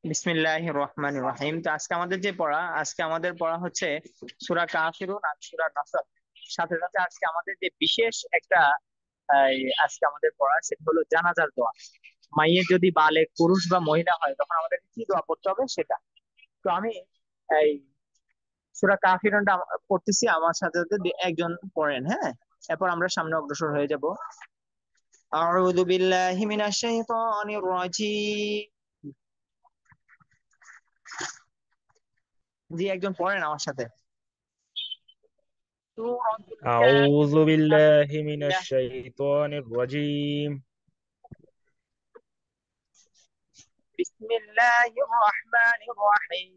বিসমিল্লাহির রহমানির রহিম। তো আজকে আমাদের পড়া হচ্ছে সূরা কাফিরুন আর সূরা নাসর। সাথে সাথে আজকে আমাদের যে বিশেষ একটা আজকে আমাদের পড়া সেটা হলো জানাজার দোয়া। মাইয়ের যদি বালেগ পুরুষ বা মহিলা হয় তখন আমাদের কি দোয়া পড়তে হবে সেটা। তো আমি এই সূরা কাফিরুনটা পড়তেছি, আমার সাথে সাথে একজন পড়েন, হ্যাঁ? এরপর আমরা সামনে অগ্রসর হয়ে যাব। আউযু বিল্লাহি মিনাশ শাইতানির রাজিম। জি, একজন পড়েন আমার সাথে। সূরাতুল أعوذ بالله من কাফিরুন। الشيطان الرجيم. بسم الله الرحمن الرحيم.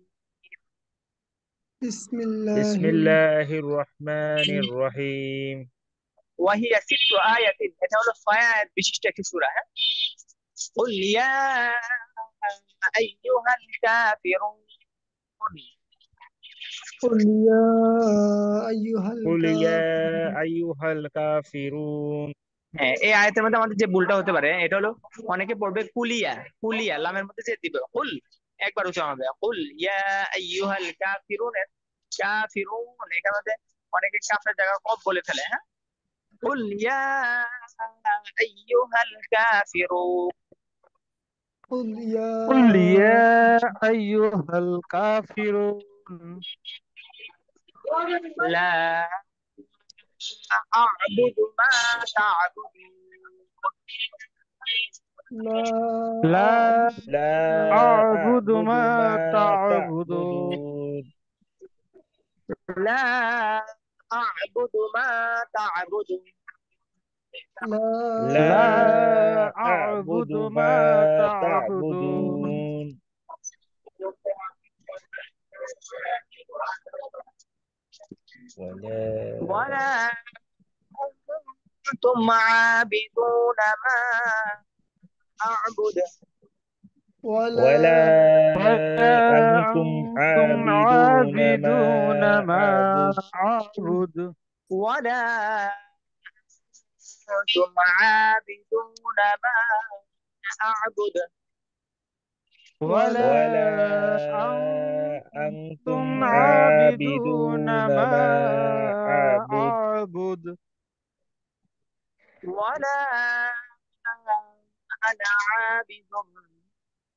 بسم الله بسم الله الرحمن الرحيم. وهي ست آيات، এটা হলো 6 আয়াত বিশিষ্ট একটি সূরা, হ্যাঁ। قل يا أيها الكافرون. قل يا أيها قل الكافرون. يا أيها الكافرون. হ্যাঁ, এই আয়াতের মধ্যে আমাদের যে ভুলটা হতে পারে এটা হলো অনেকে পড়বে কুলিয়া, কুলিয়া লামের মধ্যে যে দিবে কুল, একবার উচ্চারণ হবে কুল ইয়া আইয়ুহাল কাফিরুন। কাফিরুন এখানে মধ্যে অনেকে কাফের জায়গা কফ বলে ফেলে, হ্যাঁ। কুল ইয়া আইয়ুহাল কাফিরুন। قل يا قل يا أيها الكافرون لا أعبد ما تعبدون. لا لا أعبد لا أعبد أعبد ما ما تعبدون تعبدون. لا أعبد ما تعبدون. لا لا لا أعبد أعبد ما ما تعبدون تعبدون. ولا ولا أنتم عابدون ما أعبد. ولا ولا ولا أنتم أنتم عابدون ما عابدون ما أعبد. أعبد ولا أنتم عابدون ما أعبد. ولا ولا ولا أنتم أنتم عابدون عابدون ما ما أعبد. أعبد ولا أنا عابد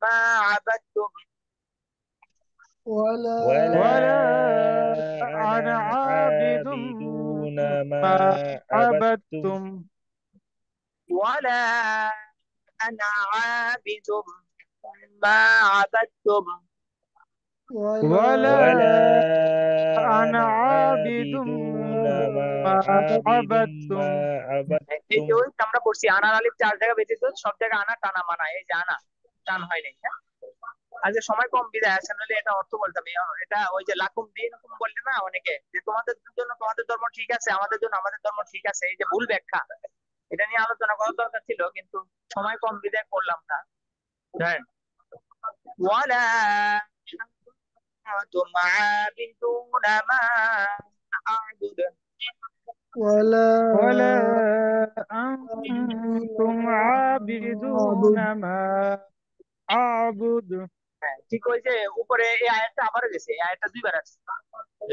ما عبدتم. ولا ولا ولا أنا أنا عابد عابدون ما ما عبدتم. عبدتم ولا أنا عابد ما عبدتم. ولا ولا ولا أنا أنا عابد عابدون ما ما عابد عبدتم ما এই যে عبدتم. ওই আমরা করছি আনার আলিফ 4 জায়গা ব্যতীত সব জায়গায় আনা টানা মানা, এই যে আনা টান হয় নাই, হ্যাঁ। আজকে সময় কম বিদায় আছে, নাহলে এটা অর্থ বলতাম। এটা ওই যে লাকুম দিন হুকুম বললে না অনেকে, যে তোমাদের জন্য তোমাদের ধর্ম ঠিক আছে, আমাদের জন্য আমাদের ধর্ম ঠিক আছে, এই যে ভুল ব্যাখ্যা, এটা নিয়ে আলোচনা করার দরকার ছিল কিন্তু সময় কম বিদায় করলাম না। ধরেন ওয়ালা أنتم عابدون ما أعبد. ولا ولا أنتم عابد. عابدون ما أعبد হ্যাঁ, ঠিক ওই যে উপরে এই আয়াতটা আবারও গেছে, এই আয়াতটা 2 বার আছে।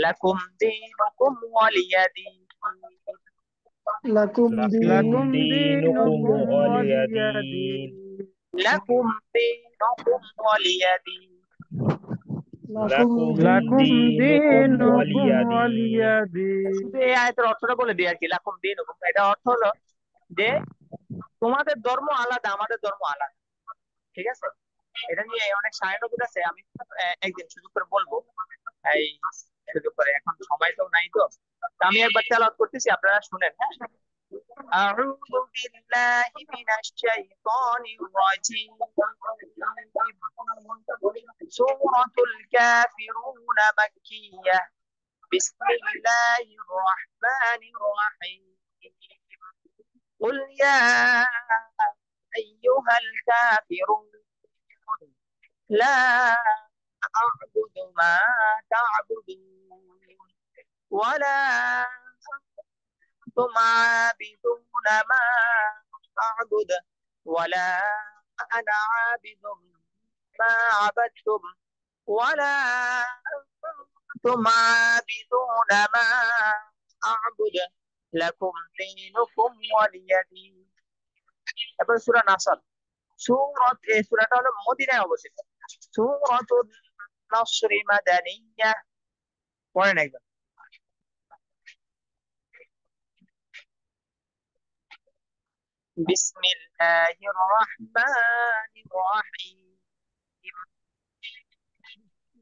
লাকুম দীনুকুম ওয়ালিয়া দীন। لكم لكم لكم دينكم دينكم دينكم ولي ولي ولي دين. دين লাকুম দীনুকুম ওয়ালিয়া দীন। لكم لكم لكم دينكم دينكم دينكم ولي ولي دين. ولي শুধু دين এই আয়াতের অর্থটা বলে দিই আর কি। লাকুম দীনুকুম এটা অর্থ হলো যে তোমাদের ধর্ম আলাদা, আমাদের ধর্ম আলাদা, ঠিক আছে। এটা নিয়ে অনেক সায়নবিদ আছে, আমি একদিন সুযোগ করে বলবো। এই সুযোগ করে, এখন সময় তো নাই, তো তো আমি একবার তেলাওয়াত করতেছি, আপনারা শুনেন, হ্যাঁ। أعوذ بالله من الشيطان الرجيم. سورة الكافرون مكية. بسم الله الرحمن الرحيم. قل يا أيها الكافرون لا أعبد ما تعبدون. ولا أنتم عابدون ما أعبد. ولا أنا عابد ما عبدتم ولا أنتم عابدون ما أعبد لكم دينكم ولي دين। তারপর সূরা নাসর। এই সূরাটা হলো মদিনায় অবস্থিত। সূরাতুন নাসরি মাদানিয়াহ। পড়েন একদম। বিসমিল্লাহির রহমানির রহিম।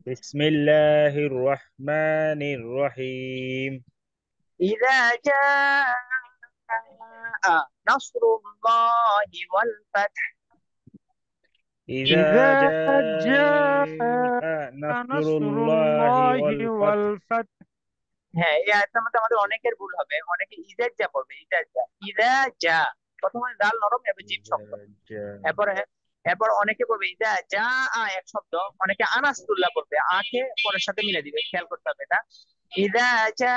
بسم الله الرحمن الرحيم إذا جاء نصر الله والفتح। إذا إذا جاء جاء نصر نصر الله الله والفتح والفتح হ্যাঁ, এই আয়াতের মধ্যে আমাদের অনেকের ভুল হবে। অনেকে ইজাজ যা পড়বে, ইজাজ যা, ইজা যা, প্রথমে দাল নরম এবার জিম শক্ত। إذا جاء এরপরে এরপর অনেকে পড়বে ইজা যা এক শব্দ, অনেকে আনাসুল্লাহ পড়বে, আকে পরের সাথে মিলে দিবে, খেয়াল করতে হবে এটা। ইজা যা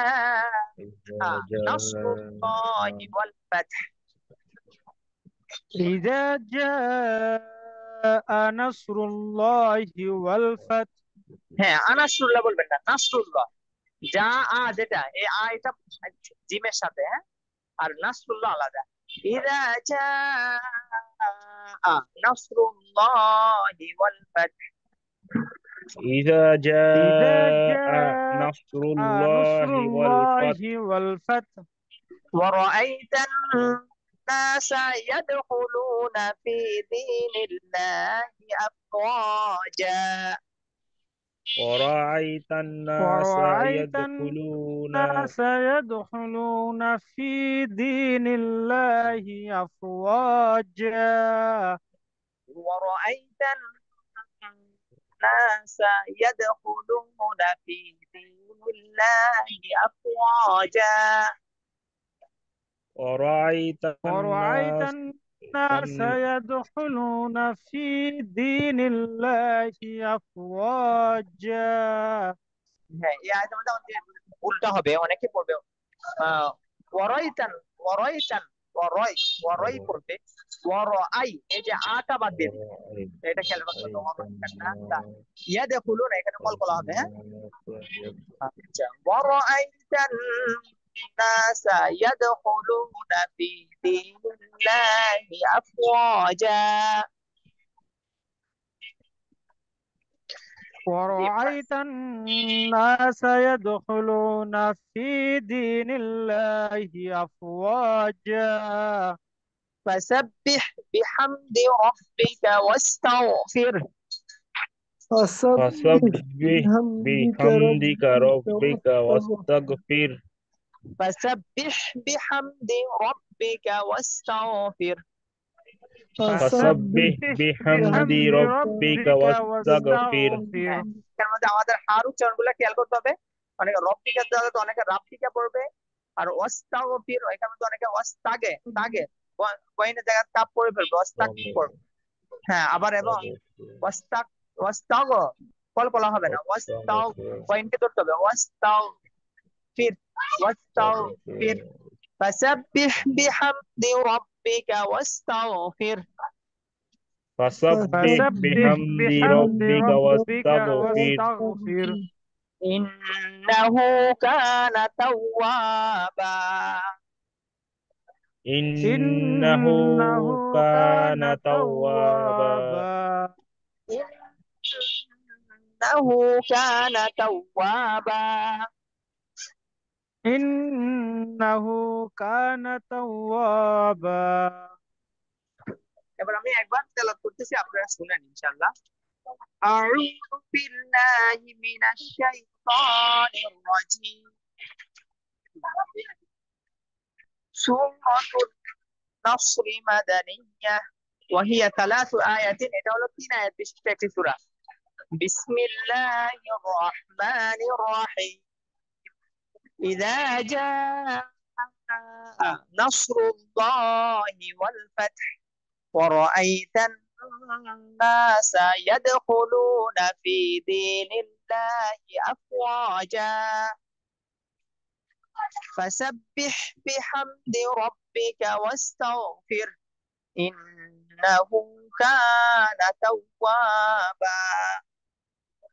إذا নাসরুল্লাহি ওয়াল ফাতহ। إذا جاء نصر الله والفتح হ্যাঁ, আনাসুল্লাহ বলবেন না, নাসরুল্লাহ। যা যেটা এই এটা জিমের সাথে, হ্যাঁ, আর নাসরুল্লাহ আলাদা। ইযা জাআ নাসরুল্লাহি ওয়াল ফাতহ। إذا إذا جاء جاء نصر نصر الله الله والفتح والفتح ورأيت الناس يدخلون في دين الله أفواجا. ورأيت الناس ورأيت يدخلون الناس يدخلون في دين الله أفواجا ورأيت الناس يدخلون في دين الله أفواجا. ورأيت ورأيت الناس الناس يدخلون في دين الله أفواجا হ্যাঁ, এই আয়াতের মধ্যে আমাদের উল্টা হবে, অনেকে পড়বে ওয়ারাইতান, ওয়ারাইতান, ওয়ারাই পড়বে, ওয়ারাই, এই যে আটা বাদ দিয়ে দিবে, এটা খেয়াল রাখতে হবে। ওয়ারাইতান নাসা ইয়াদখুলুন, এখানে কলকলা হবে, হ্যাঁ। আচ্ছা, ওয়ারাইতান নাসা ইয়াদখুলুনা ফি দীনিল্লাহি আফওয়াজা। ورأيت الناس يدخلون في دين الله أفواجا فسبح بحمد ربك واستغفره. فسبح فسبح بحمدك بحمدك ربك ربك واستغفر فسبح بحمد ربك واستغفر. فسبح بحمد بحمد ربك ربك واستغفر واستغفر এর মধ্যে আমাদের হার উচ্চারণগুলো খেয়াল করতে হবে। অনেকে রব্বিকা দেওয়া তো অনেকে রাব্বিকা পড়বে, আর ওয়াস্তাগফির এখানে মধ্যে অনেকে ওয়াস্তাগে তাগে কয়নের জায়গায় তাপ পড়ে ফেলবে, ওয়াস্তাগ পড়বে। হ্যাঁ, আবার এবং ওয়াস্তাগ ওয়াস্তাগ কলকলা হবে না, ওয়াস্তাগ কয়নকে ধরতে হবে, ওয়াস্তাগফির ওয়াস্তাগফির। فسبح بحمد ربك واستغفر. فسبح فسبح بحمد بحمد ربك ربك واستغفر واستغفر إنه كان توابا. إنه إنه كان كان توابا توابا إنه كان توابا. إنه كان توابا এবার আমি একবার তেলাওয়াত করতেছি, আপনারা শুনেন ইনশাআল্লাহ। أعوذ بالله من الشيطان الرجيم. سورة النصر مدنية وهي 3 آيات. এটা হলো 3 আয়াত বিশিষ্ট একটি সূরা। بسم الله الرحمن الرحيم. إذا جاء نصر الله والفتح ورأيت الناس يدخلون في دين الله أفواجا فسبح بحمد ربك واستغفر إنه كان توابا।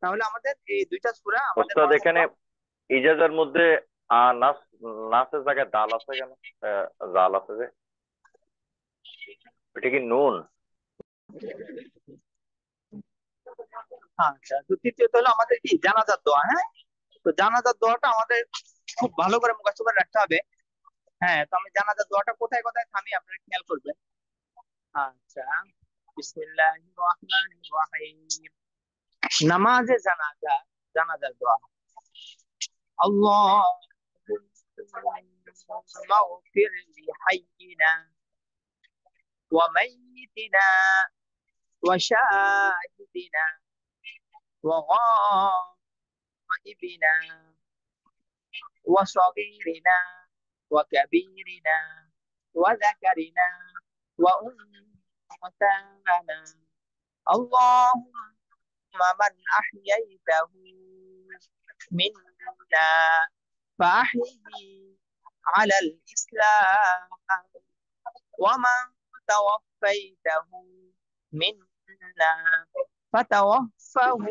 তাহলে আমাদের এই দুইটা সূরা আমাদের ওস্তাদ, পড়ার এখানে পর ইজাজের মধ্যে নাস, নাসের জায়গায় দাল আছে কেন? জাল আছে যে, এটা কি নুন? আচ্ছা, তো তৃতীয়ত হলো আমাদের কি জানাজার দোয়া। হ্যাঁ, তো জানাজার দোয়াটা আমাদের খুব ভালো করে মুখস্থ করে রাখতে হবে। হ্যাঁ, তো আমি জানাজার দোয়াটা কোথায় কোথায় থামি আপনারা খেয়াল করবেন। আচ্ছা, বিসমিল্লাহির রহমানির রহিম। নামাজে জানাজা, জানাজার দোয়া। اللهم اغفر لحينا وميتنا وشاهدنا وغائبنا وصغيرنا وكبيرنا وذكرنا وأنثانا. اللهم من أحييته منا فأحيه على الإسلام، ومن توفيته منا فتوفه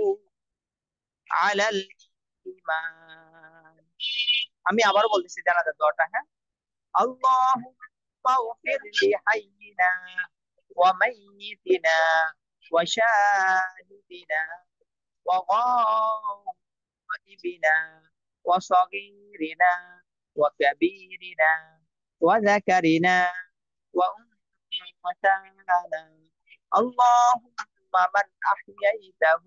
على الإيمان। আমি আবার বলতেছি জানাজার দোয়াটা। হ্যাঁ, اللهم اغفر لحينا وميتنا وشاهدنا وغائبنا وصغيرنا وكبيرنا وذكرنا وأنثانا. اللهم من أحييته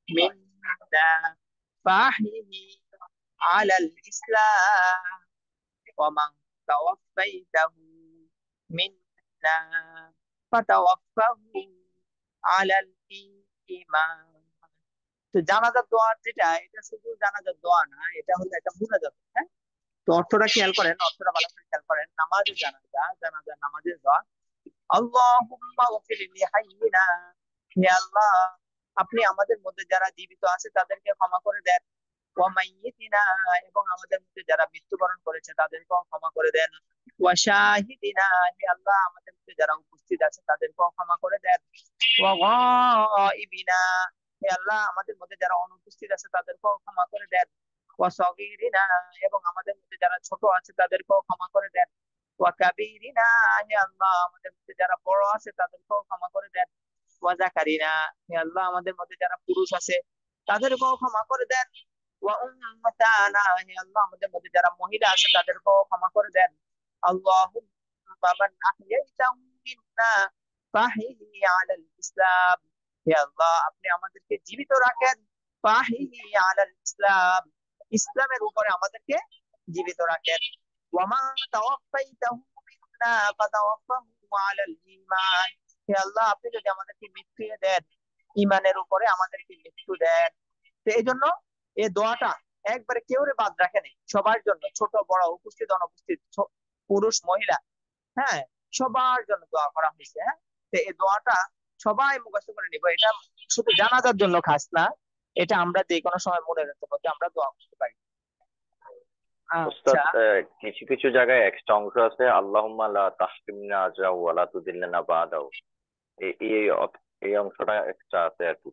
منا فأحيه على الإسلام، ومن توفيته منا فتوفه على الإيمان। তো জানাজার দোয়া যেটা, এটা শুধু জানাজার দোয়া না, এটা হলো একটা মুনাজাত। হ্যাঁ, তো অর্থটা খেয়াল করেন, অর্থটা ভালো করে খেয়াল করেন। নামাজে জানাজা, জানাজা নামাজের দোয়া। আল্লাহুম্মা গফির লিহাইয়িনা, হে আল্লাহ আপনি আমাদের মধ্যে যারা জীবিত আছে তাদেরকে ক্ষমা করে দেন। ওয়া মাইয়িতিনা, এবং আমাদের মধ্যে যারা মৃত্যুবরণ করেছে তাদেরকেও ক্ষমা করে দেন। ওয়া শাহিদিনা, হে আল্লাহ আমাদের মধ্যে যারা উপস্থিত আছে তাদেরকেও ক্ষমা করে দেন। ওয়া গায়িবিনা, হে আল্লাহ আমাদের মধ্যে যারা অনুপস্থিত আছে তাদেরকেও ক্ষমা করে দেন। ওয়া সগীরিনা, এবং আমাদের মধ্যে যারা ছোট আছে তাদেরকেও ক্ষমা করে দেন। ওয়া কাবীরিনা, হে আল্লাহ আমাদের মধ্যে যারা বড় আছে তাদেরকেও ক্ষমা করে দেন। ওয়া যাকারিনা, হে আল্লাহ আমাদের মধ্যে যারা পুরুষ আছে তাদেরকেও ক্ষমা করে দেন। ওয়া উম্মাতানা, হে আল্লাহ আমাদের মধ্যে যারা মহিলা আছে তাদেরকেও ক্ষমা করে দেন। আল্লাহুম্মা মান আহইয়াইতাহু মিন্না ফাহিহি আলাল ইসলাম, হে আল্লাহ আপনি আমাদেরকে জীবিত রাখেন। ফাহিহি আলাল ইসলাম, ইসলামের উপরে আমাদেরকে জীবিত রাখেন। ওয়া মা তাওয়াফাইতাহু মিন্না ফাতাওয়াফাহু আলাল ঈমান, হে আল্লাহ আপনি যদি আমাদেরকে মৃত্যু দেন, ঈমানের উপরে আমাদেরকে মৃত্যু দেন। তো এই জন্য এই দোয়াটা একবারে কেউরে বাদ রাখে নাই, সবার জন্য, ছোট বড় উপস্থিত অনুপস্থিত পুরুষ মহিলা, হ্যাঁ সবার জন্য দোয়া করা হয়েছে। হ্যাঁ, তো এই দোয়াটা সবাই মুখস্থ করে নিব। এটা শুধু জানাজার জন্য খাস না, এটা আমরা যে কোনো সময় মনে রাখতে পারি, আমরা দোয়া করতে পারি। ওস্তাদ, আচ্ছা, কিছু কিছু জায়গায় এক্সট্রা অংশ আছে, আল্লাহুম্মা লা তাহরিমনা আজরা ওয়া লা তুদিল্লানা বাদাও, এই এই এই অংশটা এক্সট্রা আছে আর কি।